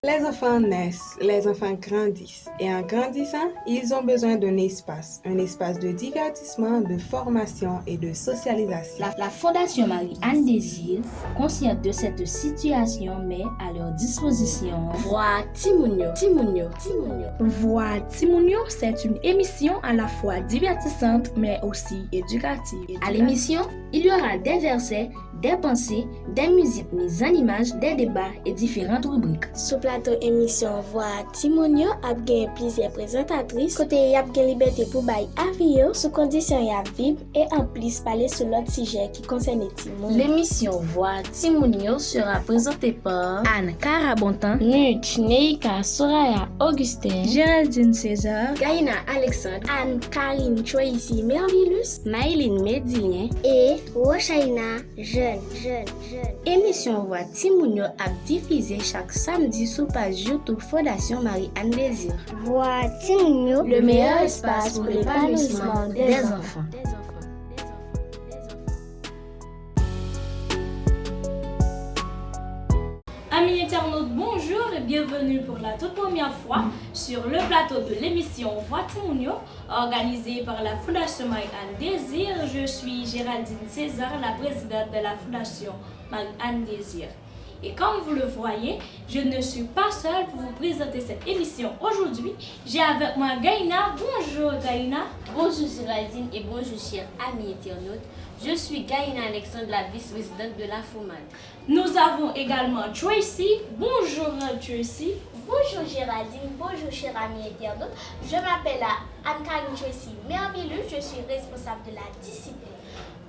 Les enfants naissent, les enfants grandissent et en grandissant, ils ont besoin un espace de divertissement, de formation et de socialisation. La Fondation Marie-Anne Désir, consciente de cette situation, met à leur disposition Voix Timounio. Voix Timounio, c'est une émission à la fois divertissante mais aussi éducative. À l'émission, il y aura des versets, des pensées, des musiques mises en image, des débats et différentes rubriques. Sous plateau émission Voix Timounio, a gagné plusieurs présentatrices. Côté y a gagné liberté pour bailler avis sous condition y a vivre et en plus parler sur l'autre sujet qui concerne Timoun. L'émission Voix Timounio sera présentée par Anne Carabontan, Nuch, Neika, Soraya, Augustin, Géraldine César, Gaïna Alexandre, Anne-Karine Choisi Mervilus, Maïline Médilien et Rochaina Jeune. Émission Voix Timounio a diffusé chaque samedi sur page YouTube Fondation Marie-Anne Désir. Voix Timounio, Le meilleur espace pour l'épanouissement des enfants. Amis internautes, bonjour et bienvenue pour la toute première fois sur le plateau de l'émission Voix Timounio, organisée par la Fondation Marie-Anne Désir. Je suis Géraldine César, la présidente de la Fondation Marie-Anne Désir. Et comme vous le voyez, je ne suis pas seule pour vous présenter cette émission aujourd'hui. J'ai avec moi Gaïna. Bonjour Gaïna. Bonjour Géraldine et bonjour chers amis internautes. Je suis Gaïna Alexandre, la vice-présidente de la FOMAD. Nous avons également Tracy. Bonjour Tracy. Bonjour Géraldine, bonjour chers amis internautes. Je m'appelle Anne-Karine Tracy Mervilus, je suis responsable de la discipline.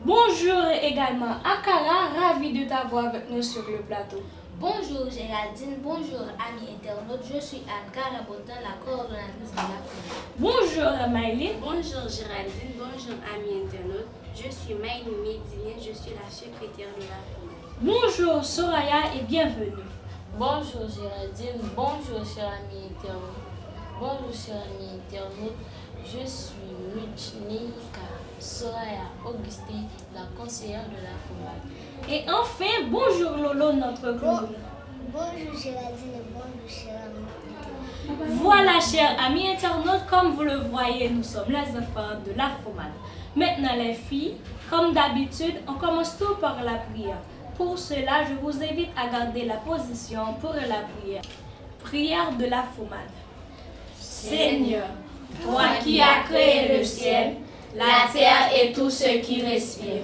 Bonjour également Akara, ravi de t'avoir avec nous sur le plateau. Bonjour Géraldine, bonjour amis internautes, je suis Anne Carabontan, la coordonnatrice de la FOMAD. Bonjour Maïline. Bonjour Géraldine, bonjour amis internautes. Je suis Maïline Médilien, je suis la secrétaire de la FOMAD. Bonjour Soraya et bienvenue. Bonjour Géraldine, bonjour chers amis internautes. Bonjour chers amis internautes, je suis Neika, Soraya, Augustin, la conseillère de la FOMAD. Et enfin, bonjour Lolo, notre clown. Bonjour Géraldine et bonjour chers amis internautes. Voilà chers amis internautes, comme vous le voyez, nous sommes les enfants de la FOMAD. Maintenant les filles, comme d'habitude, on commence tout par la prière. Pour cela, je vous invite à garder la position pour la prière. Prière de la FOMAD. Seigneur, toi qui as créé le ciel, la terre et tout ce qui respire,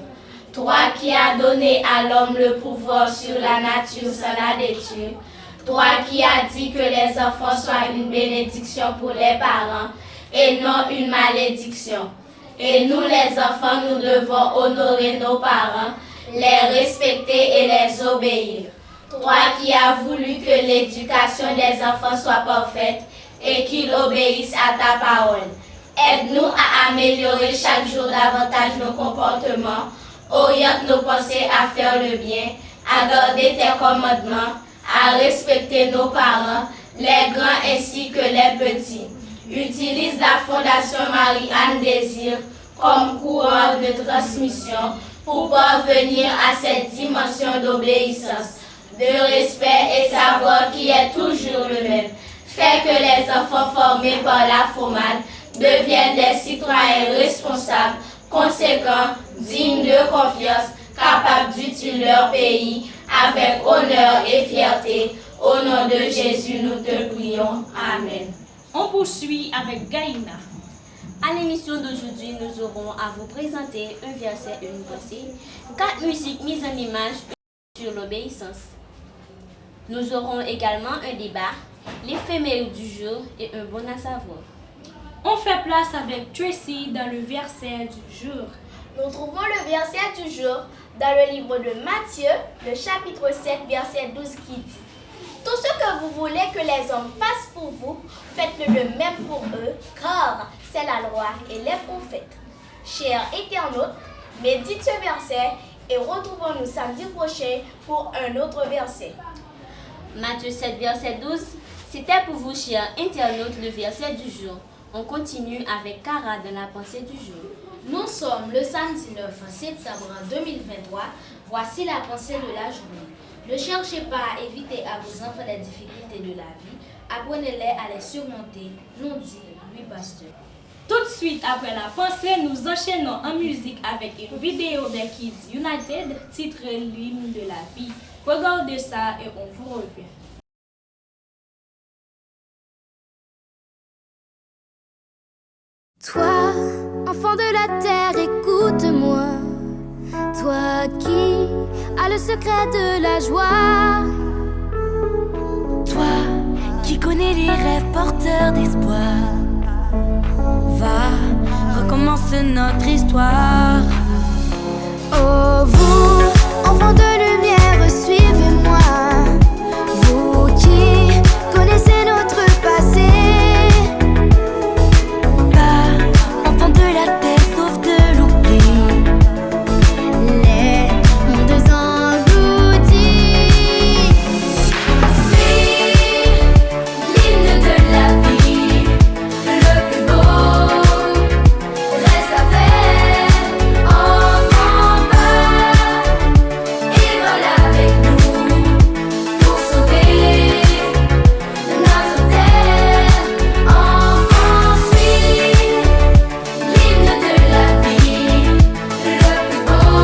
toi qui as donné à l'homme le pouvoir sur la nature sans la détruire, toi qui as dit que les enfants soient une bénédiction pour les parents et non une malédiction. Et nous les enfants, nous devons honorer nos parents, les respecter et les obéir. Toi qui as voulu que l'éducation des enfants soit parfaite et qu'ils obéissent à ta parole, aide-nous à améliorer chaque jour davantage nos comportements, oriente nos pensées à faire le bien, à garder tes commandements, à respecter nos parents, les grands ainsi que les petits. Utilise la Fondation Marie-Anne Désir comme courant de transmission pour parvenir à cette dimension d'obéissance, de respect et savoir qui est toujours le même. Fais que les enfants formés par la FOMAD deviennent des citoyens responsables, conséquents, dignes de confiance, capables d'utiliser leur pays avec honneur et fierté. Au nom de Jésus, nous te prions. Amen. On poursuit avec Gaïna. À l'émission d'aujourd'hui, nous aurons à vous présenter un verset et une pensée, 4 musiques mises en image sur l'obéissance. Nous aurons également un débat, l'éphémère du jour et un bon à savoir. On fait place avec Tracy dans le verset du jour. Nous trouvons le verset du jour dans le livre de Matthieu, le chapitre 7, verset 12 qui dit: tout ce que vous voulez que les hommes fassent pour vous, faites-le de même pour eux, car c'est la loi et les prophètes. Chers internautes, méditez ce verset et retrouvons-nous samedi prochain pour un autre verset. Matthieu 7, verset 12, c'était pour vous, chers internautes, le verset du jour. On continue avec Cara dans la pensée du jour. Nous sommes le samedi 9 septembre 2023. Voici la pensée de la journée. Ne cherchez pas à éviter à vos enfants les difficultés de la vie. Apprenez-les à les surmonter, nous dit Louis Pasteur. Tout de suite après la pensée, nous enchaînons en musique avec une vidéo des Kids United titrée L'hymne de la vie. Regardez ça et on vous revient. Toi, enfant de la terre, écoute-moi. Toi qui as le secret de la joie. Toi qui connais les rêves porteurs d'espoir. Va, recommence notre histoire. Oh, vous, enfants de lumière, suivez-moi. Vous qui connaissez notre passé. Pas enfants de la terre, sauf de l'oubli. Les mondes engloutis. Suis l'hymne de la vie, le plus beau. Reste à faire, enfant bas. Ils veulent avec nous pour sauver notre terre. Enfant, suis l'hymne de la vie, le plus beau.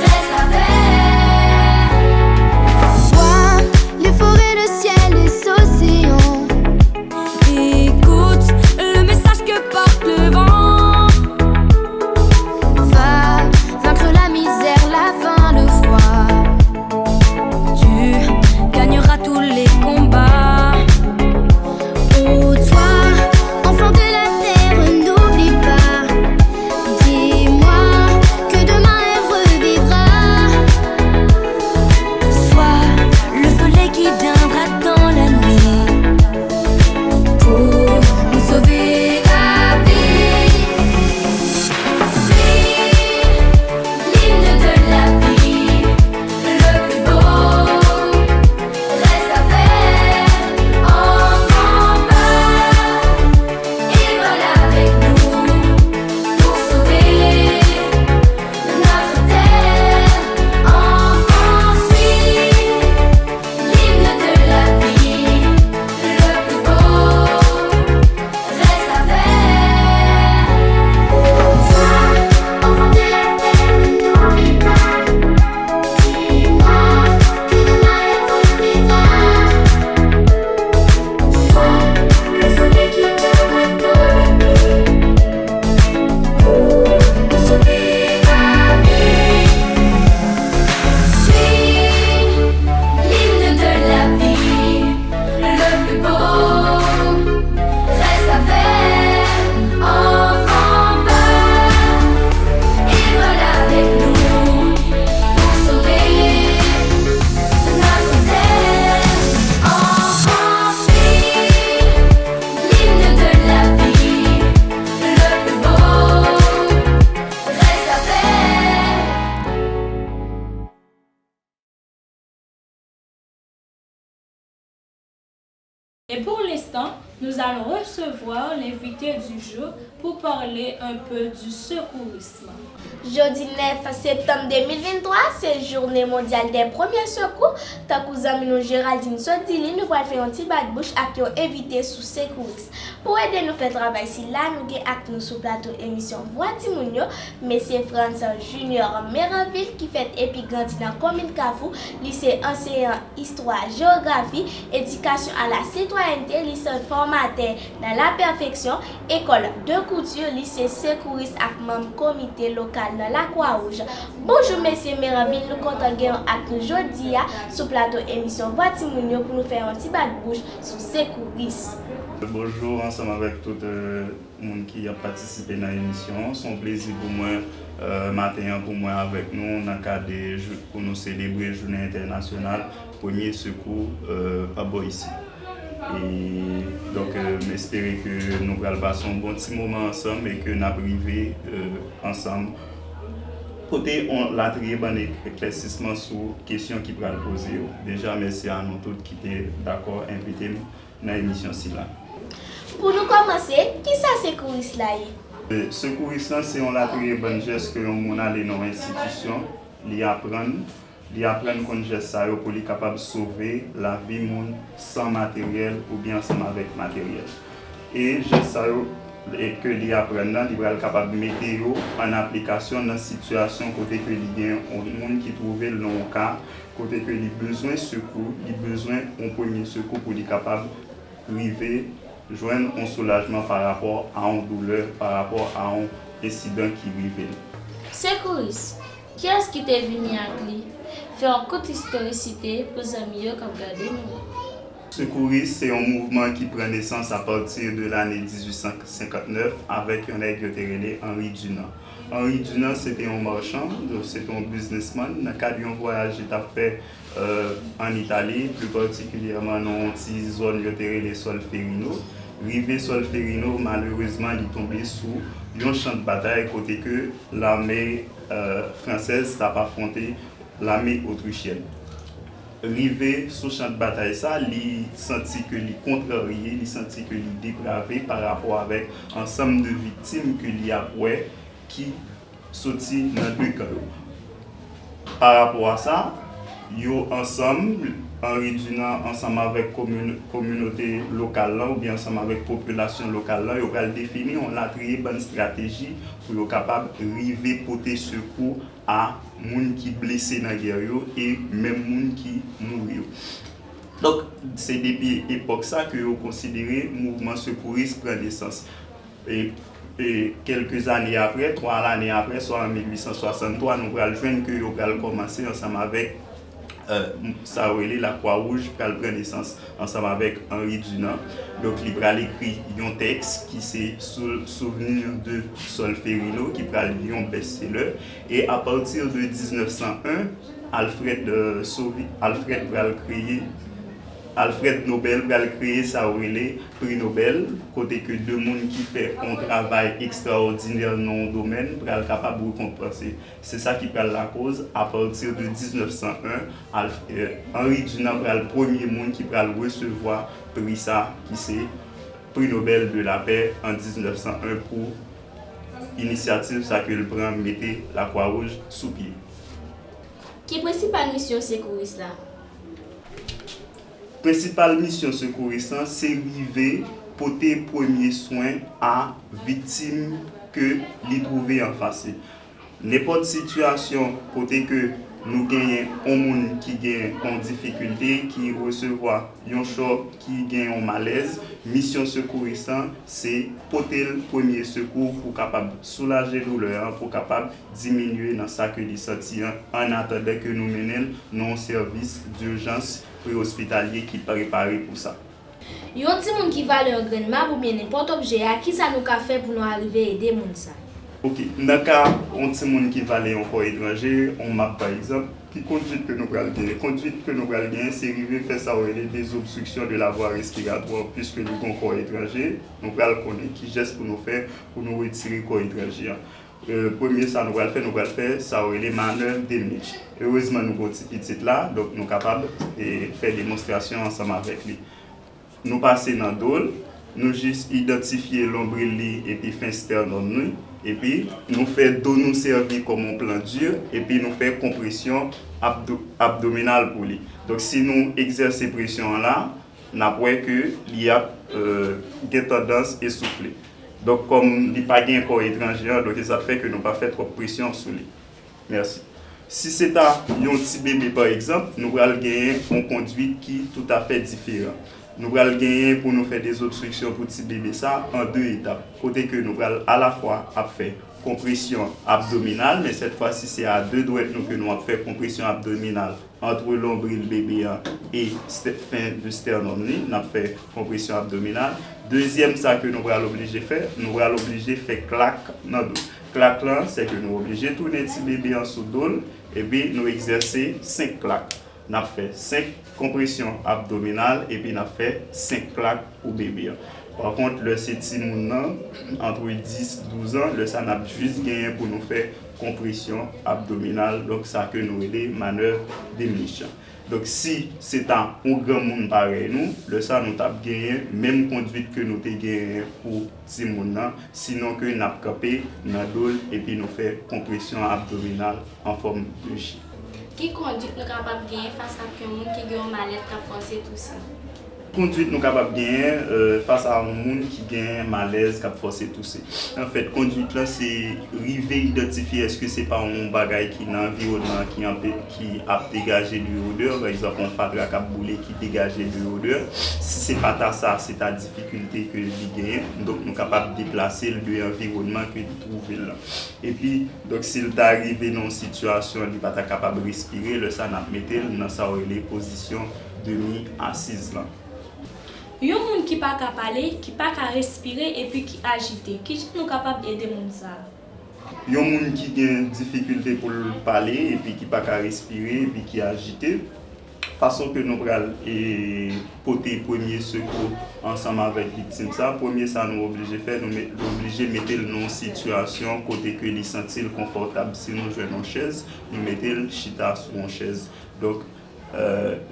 Reste à faire. Vois les forêts, le ciel, les océans. Écoute le message que porte le vent. Va vaincre la misère, la faim, le froid. Tu gagneras tous les combats. Oh, toi, enfant de la terre, n'oublie pas. Dis-moi que demain elle revivra. Sois le soleil qui viendra dans la nuit pour nous sauver la vie. Suis l'hymne de la vie, le plus beau. Reste à faire, enfant bas. Ils veulent avec nous pour sauver notre terre. Enfant, suis l'hymne de la vie, le plus beau. Reste à faire. Enfant de la terre, n'oublie pas. Dis-moi que demain elle revivra. Sois le soleil qui viendra dans la nuit pour nous sauver la vie. Suis l'hymne de la vie, le plus beau. Reste à faire, enfant bas. Ils veulent avec nous pour sauver notre terre. Enfant, suis l'hymne de la vie, le plus beau. Reste à faire. Et pour l'instant, nous allons recevoir l'invité du jour pour parler un peu du secourisme. Jeudi 9 septembre 2023, c'est journée mondiale des premiers secours. Tant que nous avons Géraldine Sodili, nous allons faire un petit bas de bouche avec nos invités sous secourisme. Pour aider nous faire travail ici, là, nous avons avec nous sur plateau émission Voix Timounio, M. François Junior Méranville qui fait épigrandi dans la commune Kafou, lycée enseignant histoire, géographie, éducation à la citoyenneté, lycée formateur dans la perfection, école de couture, lycée secouriste avec membre comité local dans la Croix-Rouge. Bonjour M. Méranville, nous comptons avec nous aujourd'hui sur plateau émission Voix Timounio pour nous faire un petit bas de bouche sur secourisme. Bonjour, ensemble avec tout le monde qui a participé à l'émission. C'est un plaisir pour moi, matin pour moi avec nous, dans le cadre pour nous célébrer la journée internationale, premier secours à ici. Et donc, j'espère que nous allons passer un bon petit moment ensemble et que nous allons arriver ensemble. Côté, on l'a très bon éclaircissement sur les questions qui pourraient poser. Déjà, merci à nous tous qui étaient d'accord à inviter nous dans l'émission. Pour nous commencer, qui ça secouriste là? Secouriste, c'est un très bon geste que l'on a dans l'institution, l'y apprendre li apprend kon geste ça yo pour li capable sauver la vie moun sans matériel ou bien ensemble avec matériel. Et geste ça yo et que li apprend nan, li va capable mettre yo en application dans situation côté que li gen moun qui trouve le cas côté que li besoin secours, li besoin un premier secours pour li capable arriver joindre un soulagement par rapport à une douleur, par rapport à un incident qui arrive. Secouriste, qui est-ce qui t'est venu à lui? Faire une courte historicité pour les amis qui regardent nous. Secouriste, c'est un mouvement qui prend naissance à partir de l'année 1859 avec un aigle appelé Henri Dunant. Henri Dunant, c'était un marchand, c'était un businessman. Dans le cadre d'un voyage qu'il a fait en Italie, plus particulièrement dans une petite zone appelée Solferino. Rivé Solferino, malheureusement, il est tombé sous un champ de bataille côté que l'armée française n'a pas affronté l'armée autrichienne. Rivé sous champ de bataille, ça, il sentit que il contrarié, il sentit que il dépravé par rapport avec ensemble de victimes que il a qui sorti dans deux camps. Par rapport à ça, yo ensemble, Henri Dunant ensemble avec communauté locale ou bien ensemble avec population locale, ils ont défini une bonne stratégie pour être capable d'arriver porter secours à gens qui sont blessés dans la guerre et même gens qui mourent. Donc, c'est depuis l'époque ça que vous considérez le mouvement secouriste prend naissance. Et quelques années après, 3 années après, soit en 1863, nous allons joindre que vous allez commencer ensemble avec ça la Croix-Rouge pour prendre naissance ensemble avec Henri Dunant. Donc, il a écrit un texte qui c'est Souvenir de Solferino, qui a écrit un best-seller. Et à partir de 1901, Alfred Nobel va créer ça prix Nobel, côté que deux personnes qui font un travail extraordinaire dans le domaine pour être capable de récompenser. C'est ça qui prend la cause. À partir de 1901, Henri Dunant est le premier monde qui va recevoir prix ça, qui c'est prix Nobel de la paix en 1901 pour initiative ça que le prend mettre la Croix-Rouge sous pied. Qui est la principale mission secouriste là? La principale mission secouriste, c'est d'arriver pour porter premiers soins à victimes que les trouver en face. N'importe situation côté que nous gagnons un monde qui gagne en difficulté, qui recevoir un choc, qui gagne un malaise, mission secouriste, c'est porter le premier secours pour capable soulager la douleur, pour capable diminuer dans ça que les sentit en attendant que nous menions nos services d'urgence préhospitalier qui préparé pour ça. Il y a un petit monde qui va leur grain ou bien n'importe objet à qui ça nous a fait pour nous arriver à aider moun ça. OK, dans le cas un petit monde qui va aller en corps étranger, on m'a par exemple qui conduite que nous allons gagner. Conduite que nous allons gagner, c'est arriver faire ça des obstructions de la voie respiratoire puisque nous avons un corps étranger, nous allons connaître qui geste pour nous faire pour nous retirer le corps étranger. Premier ça nous allons faire ça les manœuvres d'Emlich. Heureusement nous avons petit là, donc nous sommes capables de faire démonstration ensemble avec lui. Nous passons dans le dos, nous juste identifier l'ombril et puis fin sternum nous. Et puis, nous faisons nous servir comme un plan dur et puis nous faisons compression abdominale pour lui. Donc, si nous exerçons pression là, nous avons que il y a une tendance essoufflée. Donc, comme il n'y a pas de corps étranger, donc ça fait que nous ne pas faire trop de pression sur lui. Merci. Si c'est un petit bébé par exemple, nous allons gagner une conduite qui est tout à fait différente. Nous allons gagner pour nous faire des obstructions pour petit bébé ça en 2 étapes. Côté que nous allons à la fois faire compression abdominale, mais cette fois-ci c'est à 2 doigts que nous allons faire compression abdominale entre l'ombril bébé et fin de sternum. Nous allons faire compression abdominale. Deuxième ça que nous allons obliger faire, nous allons obliger faire clac dans le dos. Clac là, c'est que nous sommes obligés de tourner petit bébé en sous dos et puis nous exercer 5 claques. Nous avons fait 5 compressions abdominales et puis nous avons fait 5 claques pour bébé. Par contre, le petit monde entre 10 et 12 ans, le ça n'a juste gagné pour nous faire compression abdominale. Donc ça que nous les manœuvres d'Emlich. Donc si c'est un grand monde pareil nous, le ça nous avons gagné même conduite que nous avons gagné pour petit monde, sinon que nous avons capé dans dos et puis nous fait compression abdominale en forme de J. Qui conduit nous capable de gagner face à quelqu'un qui a un mal-être qui a forcé tout ça? Conduite nous capable bien face à un monde qui gagne malaise qui a forcé tout ça. En fait, conduite là c'est arriver identifier est-ce que c'est pas un bagage qui dans l'environnement qui a dégagé de l'odeur, par exemple un fatra qui a boulé qui dégage de l'odeur. Si c'est pas ça, c'est ta difficulté que il gagne. Donc nous capable de déplacer de l'environnement que il trouve là. Et puis donc s'il est arrivé dans une situation il pas capable de respirer, le ça n'a mettre dans sa position demi-assise là. Il y a des gens qui ne peuvent pas parler, qui ne peuvent pas respirer et puis qui agiter. Qui sont capables d'aider les gens? Il y a des gens qui ont des difficultés pour parler et puis qui ne peuvent pas respirer et puis qui agiter. Façon que nous allons porter premier secours ensemble avec la victime. Premier, ça nous oblige de faire, nous obligés de mettre dans une situation côté que les sentir confortable. Si nous jouons en chaise, nous mettons chita sur une chaise. Donc,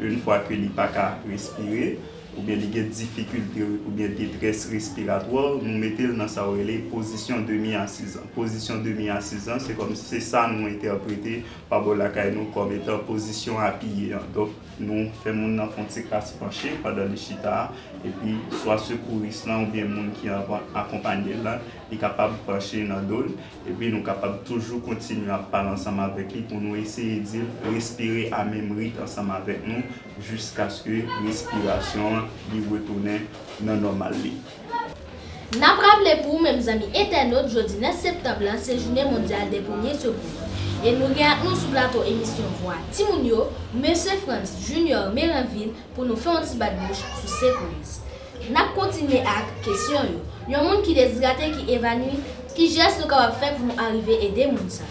une fois que les pas qu'à respirer, ou bien les difficultés ou bien détresse respiratoire, nous mettons dans sa position demi-assise. Position demi-assise, c'est comme si c'est ça nous interprété par Bolakaïno comme étant position appuyée. Donc nous faisons une crasse penchée pendant les chita et puis soit secouriste là ou bien monde qui accompagne là est capable de pencher dans le dos et puis nous capable toujours continuer à parler ensemble avec lui pour nous essayer de respirer à même rythme ensemble avec nous jusqu'à ce que la respiration retourne dans le normal. N'a rappelé pour mes amis internautes, jeudi 9 septembre, c'est journée mondiale des premiers secours. Et nous regardons sur le plateau émission Voix Timounio, M. France Junior Méranville pour nous faire un petit bas de bouche sur secourisme. Nous continuons avec la question. Il y a des gens qui sont déshydratés, qui évanouissent, qui geste nous capable faire pour nous arriver à aider les gens.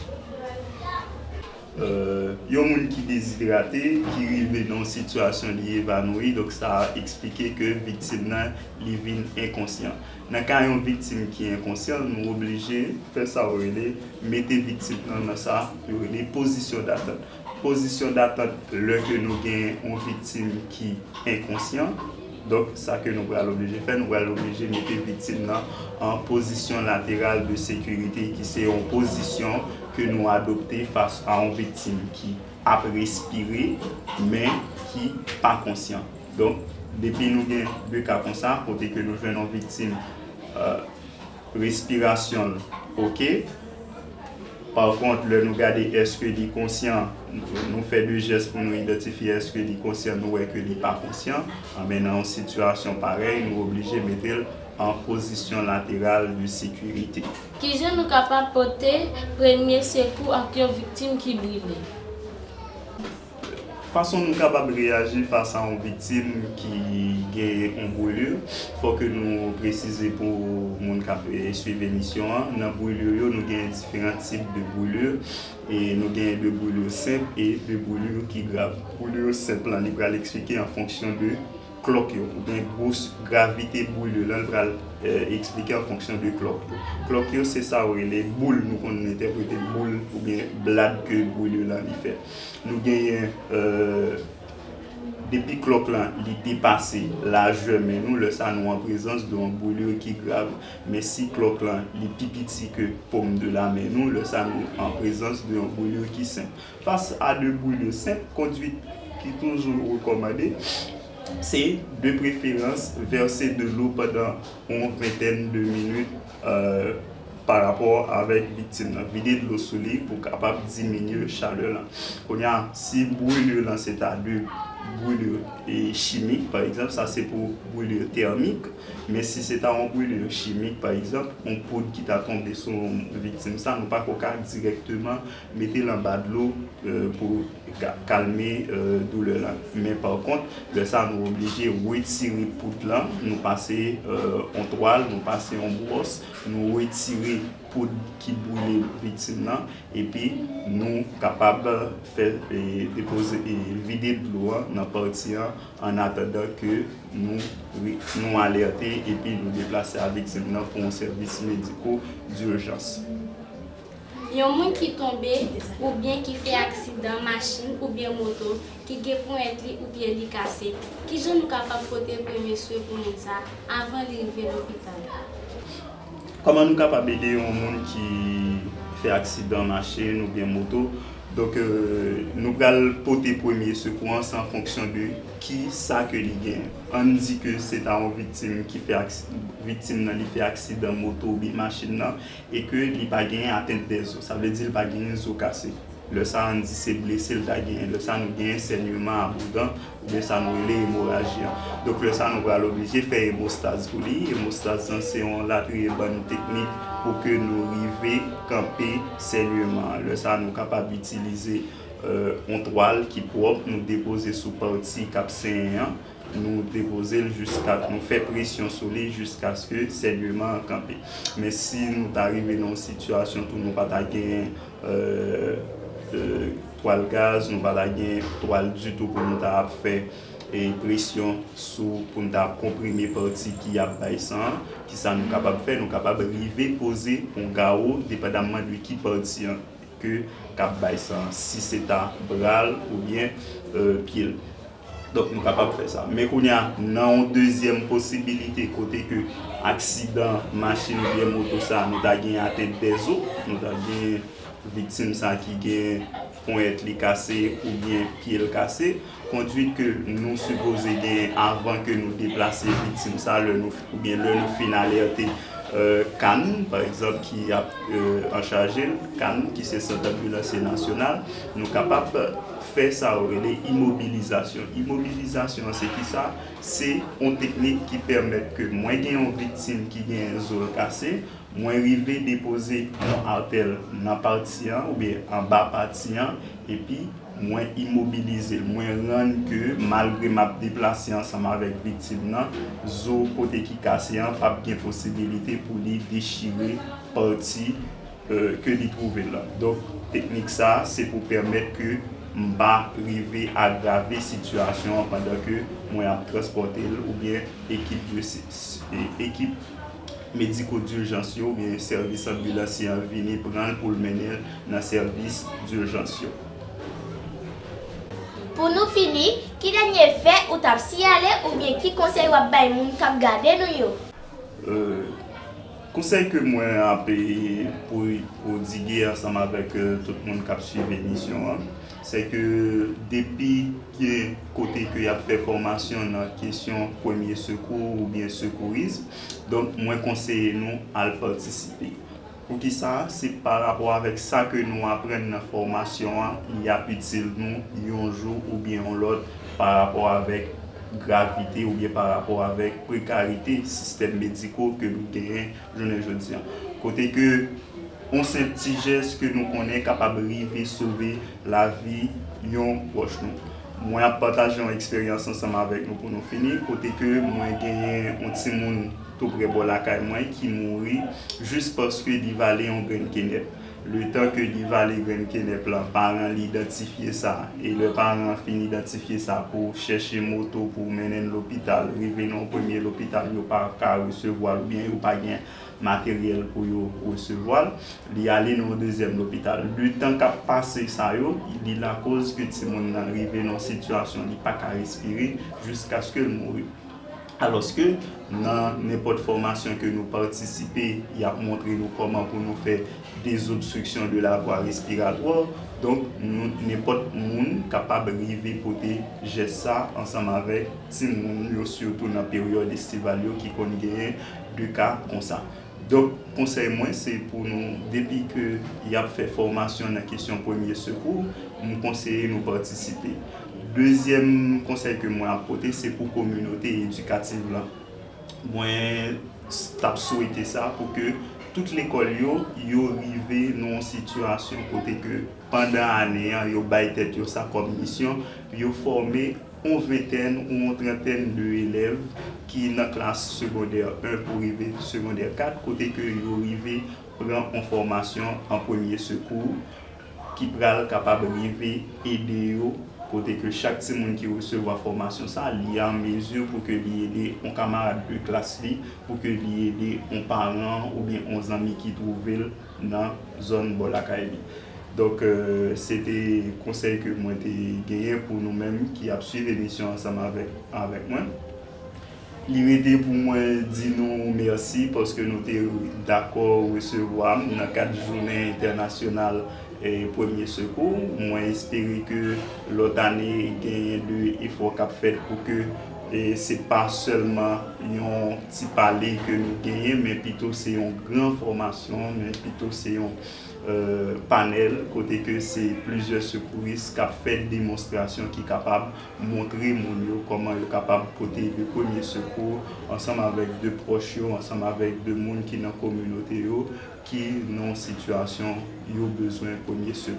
Il y a des gens qui sont déshydratés, qui arrivent dans une situation évanouie, donc ça a expliqué que la victime est inconsciente. Dans le cas d'une victime qui est inconsciente, nous sommes obligés de faire ça, mettre la victime dans sa position d'attente. Position d'attente, lorsque nous avons une victime qui est inconsciente, donc ça que nous allons obliger de faire, nous allons obliger de mettre la victime en position latérale de sécurité, qui c'est une position que nous adoptons face à une victime qui a respiré, mais qui n'est pas conscient. Donc, depuis nous avons deux cas comme ça, côté que nous jouons une victime respiration, ok. Par contre, nous regardons est-ce que est conscient, nous faisons deux gestes pour nous identifier est-ce que est conscient, nous est que n'est pas conscient. Mais dans une situation pareille, nous sommes obligés de mettre en position latérale de sécurité. Qui sont nous capables de porter premier secours à une victime qui brûle? Façon nous capables de réagir face à une victime qui a une brûlure, il faut que nous précisions pour les gens qui suivent l'émission. Dans la brûlure, nous avons différents types de brûlures. Et nous avons de brûlures simples et de brûlures qui graves. Brûlure simple, on va l'expliquer en fonction de cloque ou bien grosse gravité brûlure là on va expliquer en fonction de cloque. Cloque c'est ça les boules nous on interprète boule ou bien blade que brûlure là il fait. Nous gagnons depuis cloque là il dépasse l'âge mais nous le ça nous en présence d'une brûlure qui grave mais si cloque là il plus petit que paume de la main nous le ça nous en présence d'une brûlure qui simple. Face à deux brûlures simples conduite qui toujours recommandée, c'est de préférence verser de l'eau pendant une vingtaine de minutes par rapport avec la victime. Vider de l'eau sous lit pour capable diminuer la chaleur. Si brûlure c'est à deux brûlure chimique par exemple, ça c'est pour brûlure thermique, mais si c'est une brûlure chimique par exemple, on poudre qui t'a tombé sur une victime, ça nous pas qu'on directement mettre en bas de l'eau pour calmer douleur là. Mais par contre, le ça nous obligé de retirer poudre là, nous passer en toile, nous passer en brosse, nous retirer poudre qui brûle victime là et puis nous capables de faire déposer et vider de l'eau dans partie en attendant que nous alerter et puis nous déplacer la victime là pour un service médical d'urgence. Il y a des gens qui tombent ou bien qui fait accident machine ou bien moto qui ont pointé ou bien qui cassé. Qui sont nous capables de porter premier soin pour ça avant d'arriver à l'hôpital? Comment nous sommes capables d'aider un monde qui fait accident machine ou bien moto? Donc, nous allons porter premier secours en fonction de qui ça que il gagne. On dit que c'est une victime qui fait accident moto ou machine et que il pas gagné atteinte des os. Ça veut dire qu'il pas gagné os cassé. Le sang on dit c'est blessé, le gagné. Le sang nous gagne saignement abondant ou bien ça nous relève hémorragie. Donc le sang nous va l'obliger faire hémostase pour lui. Hémostase c'est une bonne technique pour que nous arrivions à camper saignement. Le sang nous capable d'utiliser une toile qui propre, nous déposer sous partie cap saignement, nous déposer jusqu'à nous faire pression sur lui jusqu'à ce que saignement camper. Mais si nous arrivons dans une situation où nous pas gagner toile gaz, nous pas gagner toile du tout pour nous faire et pression pour nous comprimer partie qui a baissant, qui ça nous capable faire, nous capable arriver poser un garrot dépendamment de qui partie que cap baissant, si c'est à bras ou bien pied. Donc nous capable faire ça. Mais qu'on y a une deuxième possibilité côté que accident machine ou bien moto ça nous a gagné à tête des os, nous a gagné victime ça qui gagne pointe li cassé ou bien pied cassé, conduite que nous supposons gagner avant que nous déplacer victime ça ou bien le nous fin alerter CAN par exemple qui a en chargé CAN qui c'est Centre d'ambulance nationale, nous capables faire ça les immobilisation. Immobilisation c'est qui ça? C'est une technique qui permet que moins gagne une victime qui gagne un os cassé, moins arriver déposer un artère dans partie ou bien en bas partie et puis moins immobiliser, moins rendre que malgré ma déplacer ensemble avec victime nan, zo côté qui cassé pas bien possibilité pour lui déchirer partie que lui trouver là. Donc technique ça c'est pour permettre que m'ba arriver à aggraver situation pendant que moi a transporter ou bien équipe médico d'urgence ou bien service ambulancier venir prendre pour le mener dans service d'urgence. Pour nous finir, qui dernier fait ou t'a signalé ou bien qui conseille ou bay moun k'ap garder nous yo? Conseil que moi a payé pour diguer ensemble avec tout le monde qui a suivi l'émission, c'est que depuis que côté que y a fait formation dans la question premier secours ou bien secourisme, donc moi conseille nous à participer. Pour qui ça, c'est par rapport avec ça que nous apprenons dans la formation, il y a utile nous un jour ou bien l'autre par rapport avec gravité ou bien par rapport avec précarité système médicaux que nous gagnons aujourd'hui. Côté que on sait petit geste que nous connaissons capable de sauver la vie d'un proche nous. Moi partager une expérience ensemble avec nous pour nous finir. Côté que moi gagné un petit monde tout près de la caille moi qui mourit juste parce que il valait un grain kenep. Le temps que il valait grain kenep là, parents l'identifier ça et le parent finit d'identifier ça pour chercher moto pour mener l'hôpital, arriver dans premier l'hôpital, il pas qu'à recevoir ou bien il pas gain matériel pour recevoir, il aller dans le deuxième hôpital. Le temps qu'a passé ça il est la cause que tout le monde arrivé dans situation, il pas qu'à respirer jusqu'à ce que mourir. Alors que dans n'importe formation que nous participons, il a montré nous comment pour nous faire des obstructions de la voie respiratoire. Donc n'importe monde capable d'arriver pour gérer ça ensemble avec tout le monde, surtout dans la période estivale qui connaît deux cas comme ça. Donc conseil moi c'est pour nous depuis que il a fait formation dans la question premier secours, nous conseiller nous participer. Deuxième conseil que moi apporter c'est pour communauté éducative là. Moi t'as souhaité ça pour que toute l'école yo arrivé dans une situation côté que pendant l'année yo bail tête yo ça comme mission, yo former une vingtaine ou une trentaine d'élèves qui dans classe secondaire 1 pour arriver secondaire 4 côté que yo arrivé prendre une formation en premier secours qui pral capable arriver aider yo côté que chaque monde qui recevoir formation ça li en mesure pour que li aider un camarade de classe li pour que li aider un parent ou bien un ami qui trouve dans zone Bolakaïli. Donc c'était conseil que moi j'ai gagné pour nous-mêmes qui a suivi l'émission ensemble avec moi. L'idée pour moi dire nous merci parce que nous sommes d'accord recevoir dans 4 journées internationales et premier secours. Moi, j'espère que l'autre année, il faut qu'on fait pour que et c'est pas seulement un petit palais que nous gagnons, mais plutôt c'est une grande formation, mais plutôt c'est un panel, côté que c'est plusieurs secouristes qui ont fait une démonstration qui est capable de montrer comment ils sont capables de porter le premier secours ensemble avec deux proches, ensemble avec deux personnes qui sont dans la communauté, qui ont une situation, qui ont besoin de premier secours.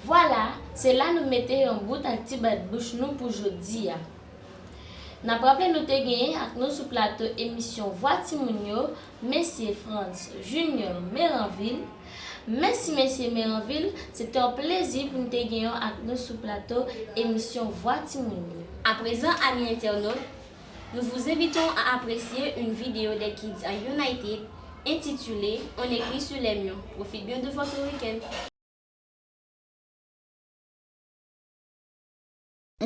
Voilà, c'est là nous mettons en bout un petit bas de bouche nous pour aujourd'hui. N'a pas rappelé nous te gagné avec nous sur plateau émission Voix Timounio, Monsieur France Junior Méranville. Merci Monsieur Méranville, c'était un plaisir pour nous te gagner avec nous sur plateau émission Voix Timounio. À présent, amis internautes, nous vous invitons à apprécier une vidéo des Kids United intitulée On écrit sur les murs. Profitez bien de votre week-end.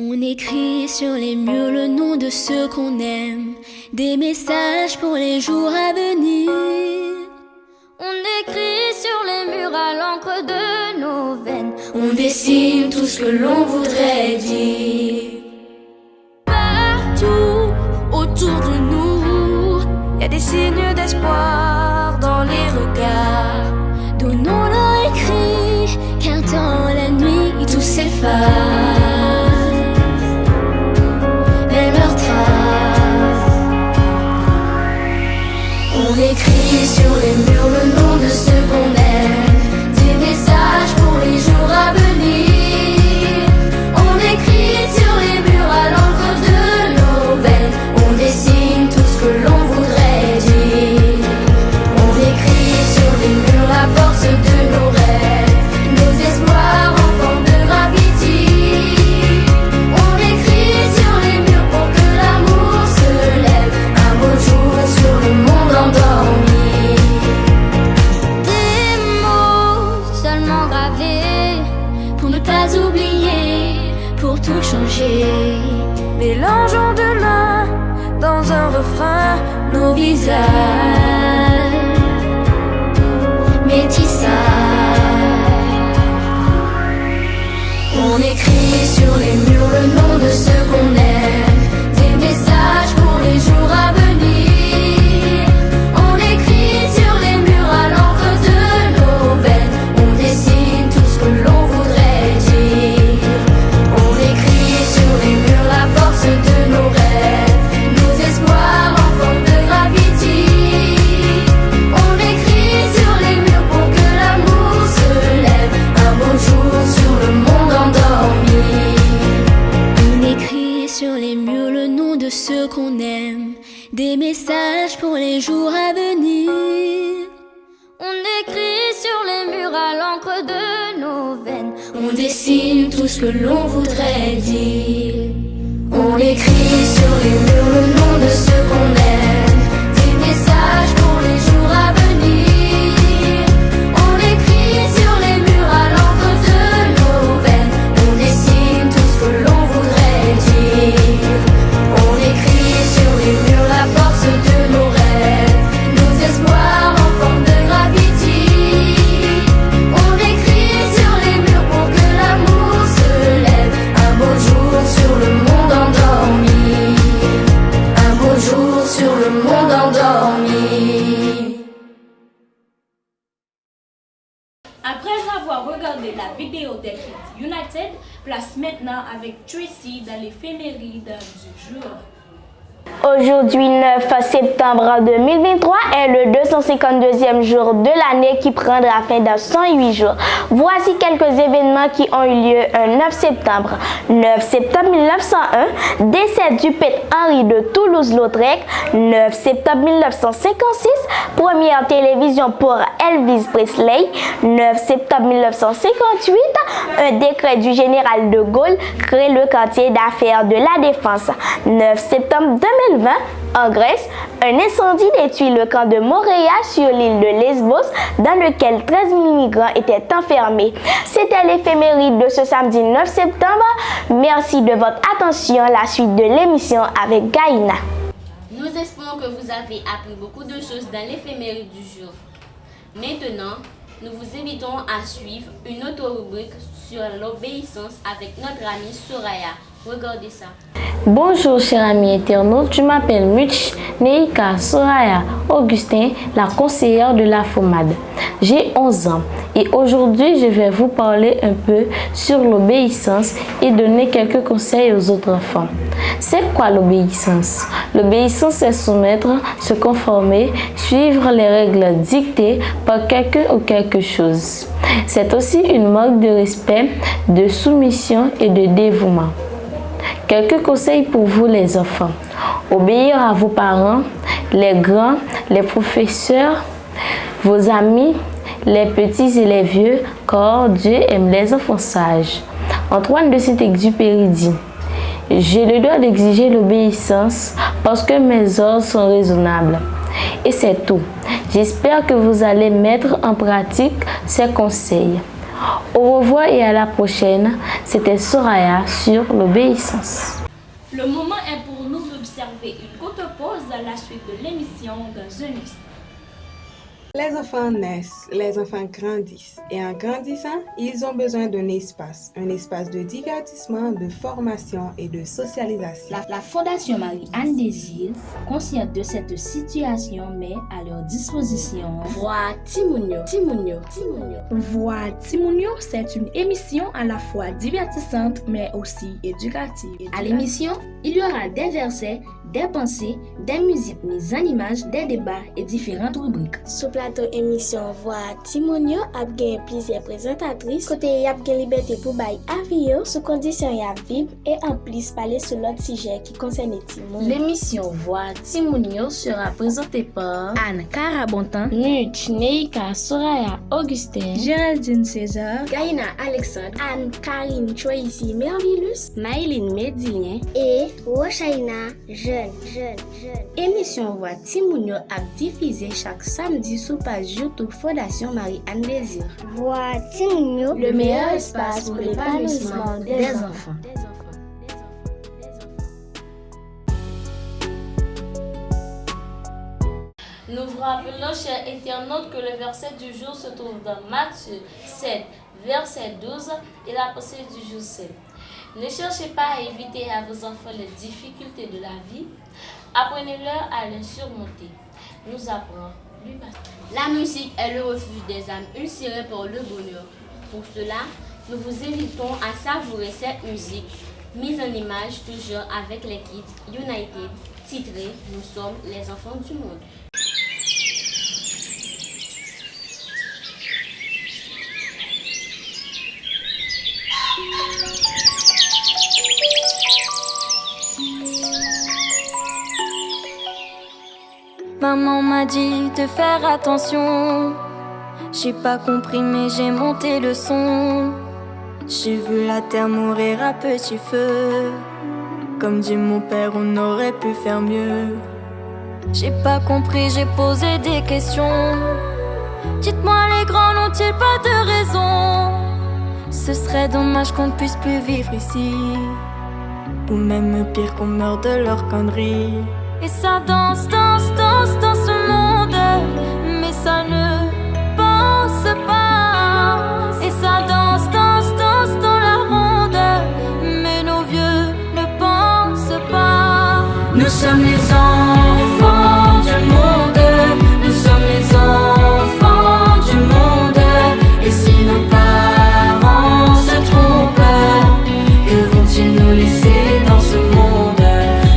On écrit sur les murs le nom de ceux qu'on aime, des messages pour les jours à venir. On écrit sur les murs à l'encre de nos veines, on dessine tout ce que l'on voudrait dire. Partout autour de nous, y a des signes d'espoir dans les regards. Donnons-leur écrit, car dans la nuit tout s'efface. On écrit sur les murs le nom de ceux qu'on aime, des messages pour les jours à venir. On écrit sur les murs à l'encre de nos veines, on dessine tout ce que l'on voudrait dire. On écrit sur les murs la force de nos rêves, nos espoirs en forme de graffiti. On écrit sur les murs pour que l'amour se lève un beau jour sur le monde endormi. Des mots seulement gravés pour ne pas oublier, pour tout changer. Mélangeons demain dans un refrain nos visages, métissage. On écrit sur les murs le nom de ceux qu'on aime, des messages pour les jours à venir. On écrit sur les murs à l'encre de nos veines, on dessine tout ce que l'on voudrait dire. On écrit sur les murs la force de nos rêves, nos espoirs en forme de graffiti. On écrit sur les murs pour que l'amour se lève un beau jour sur le monde endormi. On écrit sur les murs le nom de ceux qu'on aime, des messages pour les jours à venir. On écrit sur les murs à l'encre de nos veines, on dessine tout ce que l'on voudrait dire. On écrit sur les murs le nom de ceux qu'on aime, des messages pour les jours à venir. On écrit sur les murs à l'encre de nos veines, on dessine tout ce que l'on voudrait dire. On écrit sur les murs la force de nos rêves, nos espoirs en forme de graffiti. On écrit sur les murs pour que l'amour se lève un beau jour sur le monde endormi. Un beau jour sur le monde endormi. Après avoir regardé la vidéo des Kids United, place maintenant avec Tracy dans l'éphéméride du jour. Aujourd'hui, 9 septembre 2023 est le 252e jour de l'année qui prendra fin dans 108 jours. Voici quelques événements qui ont eu lieu un 9 septembre. 9 septembre 1901, décès du Père Henri de Toulouse-Lautrec. 9 septembre 1956, première télévision pour Elvis Presley. 9 septembre 1958, un décret du général de Gaulle crée le quartier d'affaires de la Défense. 9 septembre 2020, en Grèce, un incendie détruit le camp de Moréa sur l'île de Lesbos, dans lequel 13 000 migrants étaient enfermés. C'était l'éphéméride de ce samedi 9 septembre. Merci de votre attention. La suite de l'émission avec Gaïna. Nous espérons que vous avez appris beaucoup de choses dans l'éphéméride du jour. Maintenant, nous vous invitons à suivre une autre rubrique sur l'obéissance avec notre amie Soraya. Regardez ça. Bonjour chers amis internautes, je m'appelle Much Neika Soraya Augustin, la conseillère de la FOMAD. J'ai 11 ans et aujourd'hui je vais vous parler un peu sur l'obéissance et donner quelques conseils aux autres enfants. C'est quoi l'obéissance? L'obéissance, c'est soumettre, se conformer, suivre les règles dictées par quelqu'un ou quelque chose. C'est aussi une marque de respect, de soumission et de dévouement. Quelques conseils pour vous les enfants. Obéir à vos parents, les grands, les professeurs, vos amis, les petits et les vieux, car Dieu aime les enfants sages. Antoine de Saint-Exupéry dit: j'ai le droit d'exiger l'obéissance parce que mes ordres sont raisonnables. Et c'est tout. J'espère que vous allez mettre en pratique ces conseils. Au revoir et à la prochaine. C'était Soraya sur l'obéissance. Le moment est pour nous d'observer une courte pause à la suite de l'émission dans un instant. Les enfants naissent, les enfants grandissent et en grandissant, ils ont besoin d'un espace de divertissement, de formation et de socialisation. La Fondation Marie-Anne Désir, consciente de cette situation, met à leur disposition Voix Timounio. Voix Timounio, c'est une émission à la fois divertissante mais aussi éducative. À l'émission, il y aura des versets, des pensées, des musiques mises en image, des débats et différentes rubriques. Sous plateau émission Voix Timonio a gagné plusieurs présentatrices. Côté y a gagné liberté pour bailler avis sous condition y a vivre et en plus parler sur l'autre sujet qui concerne Timon. L'émission Voix Timonio sera présentée par Anne Carabontan, Much Neika Soraya Augustin, Géraldine César, Gaïna Alexandre, Anne-Karine Choisi Mervilus, Maïline Médilien et Rochaina Jeune. Émission Voix Timounio a diffusé chaque samedi sur page YouTube Fondation Marie-Anne Désir. Voix Timonio, le meilleur espace pour l'épanouissement des enfants. Nous vous rappelons, chers internautes, que le verset du jour se trouve dans Matthieu 7, verset 12 et la pensée du jour 7. Ne cherchez pas à éviter à vos enfants les difficultés de la vie, apprenez-leur à les surmonter. Nous apprenons du pasteur. La musique est le refuge des âmes ulcérées par le bonheur. Pour cela, nous vous invitons à savourer cette musique mise en image toujours avec les Kids United, titrée « Nous sommes les enfants du monde ». Maman m'a dit de faire attention. J'ai pas compris mais j'ai monté le son. J'ai vu la terre mourir à petit feu. Comme dit mon père, on aurait pu faire mieux. J'ai pas compris, j'ai posé des questions. Dites-moi, les grands n'ont-ils pas de raison? Ce serait dommage qu'on ne puisse plus vivre ici, ou même pire qu'on meure de leur conneries. Et ça danse, danse, danse dans ce monde, mais ça ne pense pas. Et ça danse, danse, danse dans la ronde, mais nos vieux ne pensent pas. Nous sommes les enfants du monde, nous sommes les enfants du monde. Et si nos parents se trompent, que vont-ils nous laisser dans ce monde?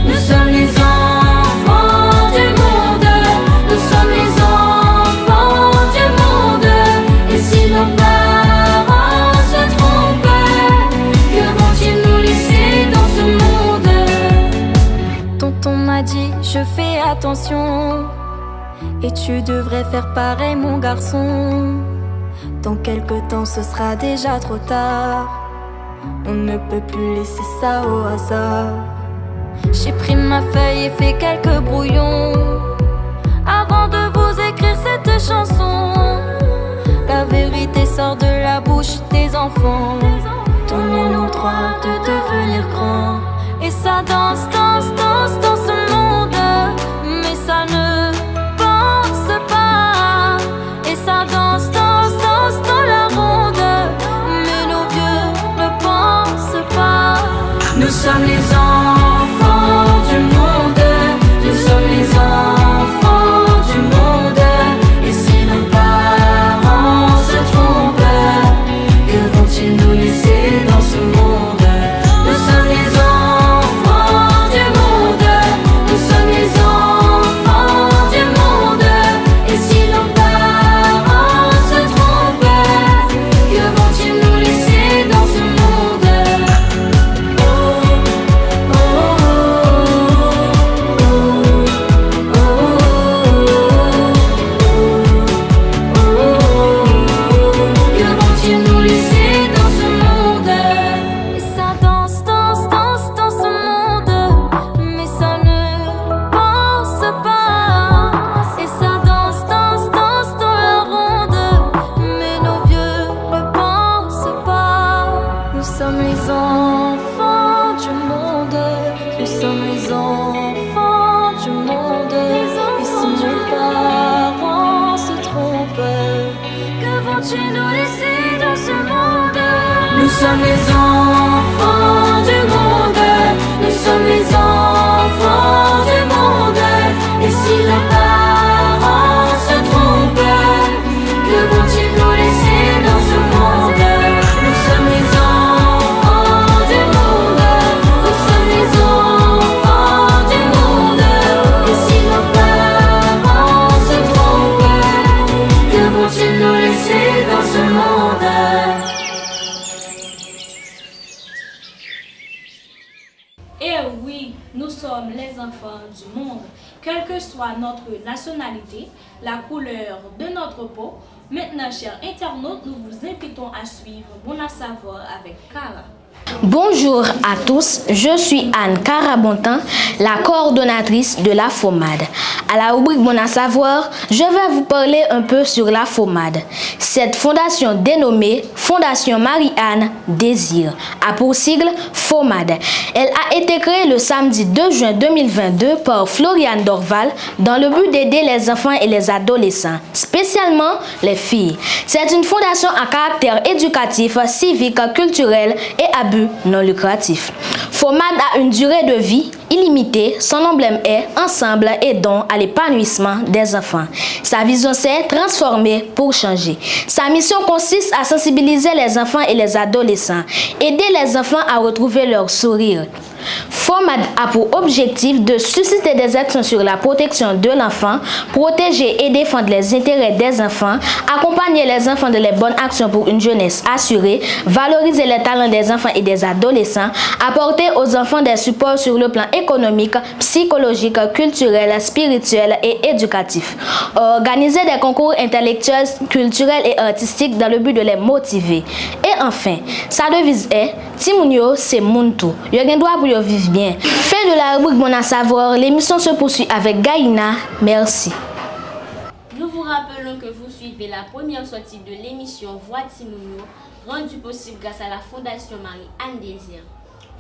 Nous sommes les enfants du monde, nous sommes les enfants du monde. Et si nos parents se trompent, que vont-ils nous laisser dans ce monde? Tonton m'a dit, je fais attention, et tu devrais faire pareil mon garçon. Dans quelque temps ce sera déjà trop tard, on ne peut plus laisser ça au hasard. J'ai pris ma feuille et fait quelques brouillons avant de vous écrire cette chanson. La vérité sort de la bouche des enfants. Donnez-nous le droit de devenir grands. Et ça danse, danse, danse dans ce monde, mais ça ne pense pas. Et ça danse, danse, danse sommes les enfants du monde. Nous sommes les enfants du monde. Et si nos parents se trompent, que vont-ils nous laisser dans ce monde? Nous sommes les enfants du monde. Nous sommes les enfants du monde. Et si nos parents se trompent, que vont-ils nous laisser dans ce monde? Et oui, nous sommes les enfants du monde. Quelle que soit notre nationalité, la couleur de notre peau. Maintenant, chers internautes, nous vous invitons à suivre Bon à savoir avec Cara. Bonjour à tous, je suis Anne Carabontin, la coordonnatrice de la FOMAD. À la rubrique Bon à savoir, je vais vous parler un peu sur la FOMAD. Cette fondation dénommée Fondation Marie-Anne Désir a pour sigle FOMAD. Elle a été créée le samedi 2 juin 2022 par Floriane Dorval dans le but d'aider les enfants et les adolescents, spécialement les filles. C'est une fondation à caractère éducatif, civique, culturel et à but non lucratif. FOMAD a une durée de vie illimitée. Son emblème est Ensemble aidons à l'épanouissement des enfants. Sa vision c'est transformer pour changer. Sa mission consiste à sensibiliser les enfants et les adolescents, aider les enfants à retrouver leur sourire. FOMAD a pour objectif de susciter des actions sur la protection de l'enfant, protéger et défendre les intérêts des enfants, accompagner les enfants dans les bonnes actions pour une jeunesse assurée, valoriser les talents des enfants et des adolescents, apporter aux enfants des supports sur le plan économique, psychologique, culturel, spirituel et éducatif, organiser des concours intellectuels, culturels et artistiques dans le but de les motiver. Et enfin, sa devise est Timounio c'est Muntu. Yo gen droit pour yo vivre bien. Fin de la rubrique Bon à savoir, l'émission se poursuit avec Gaïna. Merci. Nous vous rappelons que vous suivez la première sortie de l'émission Voix Timounio, rendue possible grâce à la Fondation Marie-Anne Désir.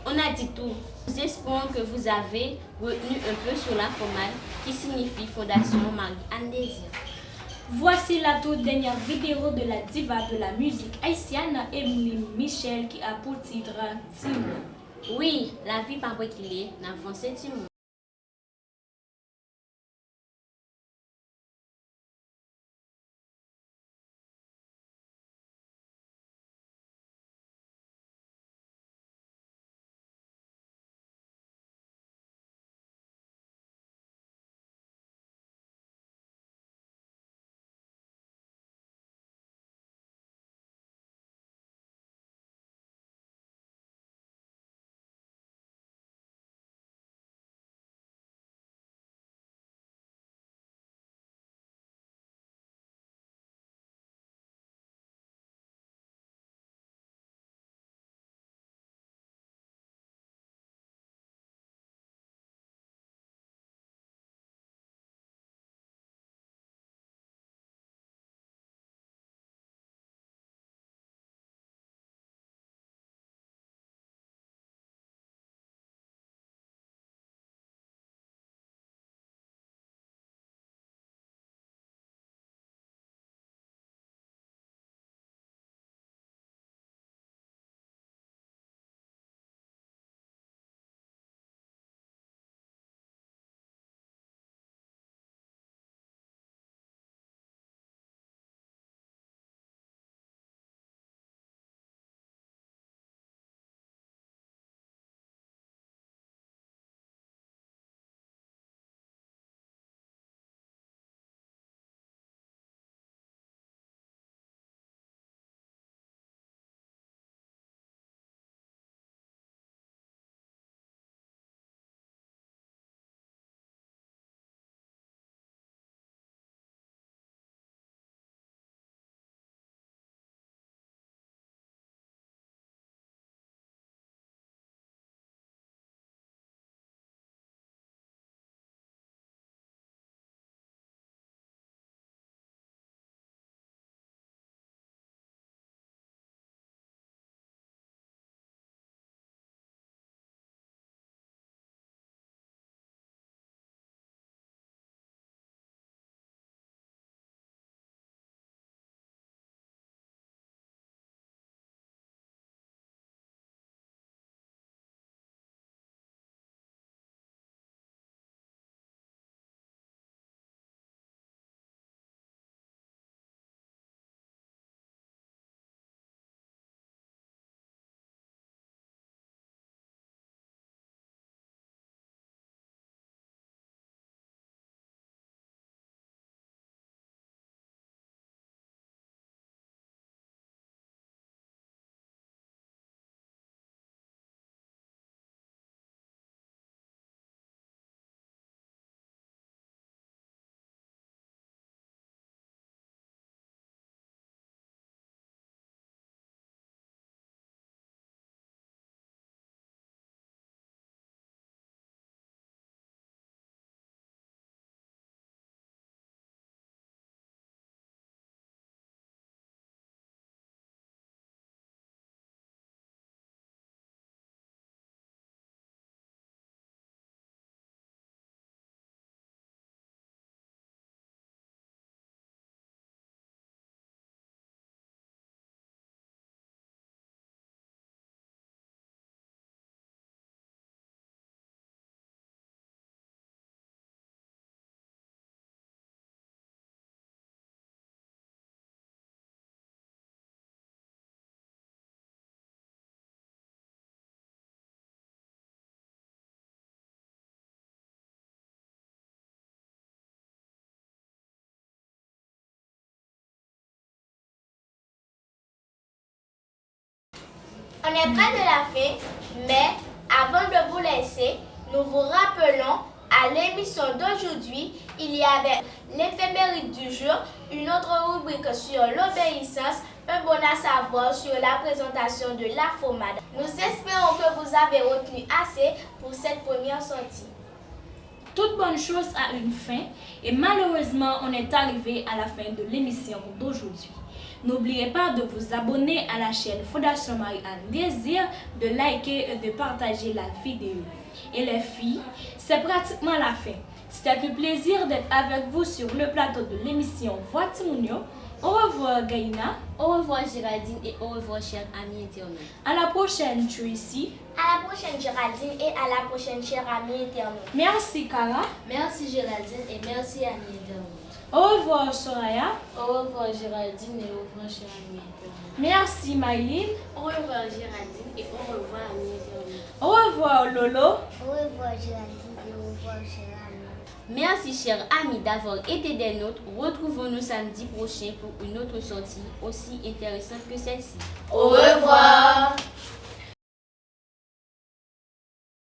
On a dit tout. Nous espérons que vous avez retenu un peu sur la FOMAD, qui signifie Fondation Marie-Anne Désir. Voici la toute dernière vidéo de la diva de la musique haïtienne, Emeline Michel, qui a pour titre Timon. Oui, la vie par qu'il est, n'avancez Timon. On est près de la fin, mais avant de vous laisser, nous vous rappelons à l'émission d'aujourd'hui, il y avait l'éphéméride du jour, une autre rubrique sur l'obéissance, un bon à savoir sur la présentation de la FOMAD. Nous espérons que vous avez retenu assez pour cette première sortie. Toute bonne chose a une fin et malheureusement, on est arrivé à la fin de l'émission d'aujourd'hui. N'oubliez pas de vous abonner à la chaîne Fondation Marie-Anne Désir, de liker et de partager la vidéo. Et les filles, c'est pratiquement la fin. C'était un plaisir d'être avec vous sur le plateau de l'émission Voix Timounio. Au revoir Gaïna. Au revoir Géraldine et au revoir chers amis internautes. À la prochaine Tracy. À la prochaine Géraldine et à la prochaine chers amis internautes. Merci Cara. Merci Géraldine et merci amis internautes. Au revoir Soraya. Au revoir Géraldine et au revoir chers amis internautes. Merci Maïline. Au revoir Géraldine et au revoir amis internautes. Au revoir Lolo. Au revoir Géraldine et au revoir chers amis. Merci chers amis d'avoir été des nôtres. Retrouvons-nous samedi prochain pour une autre sortie aussi intéressante que celle-ci. Au revoir.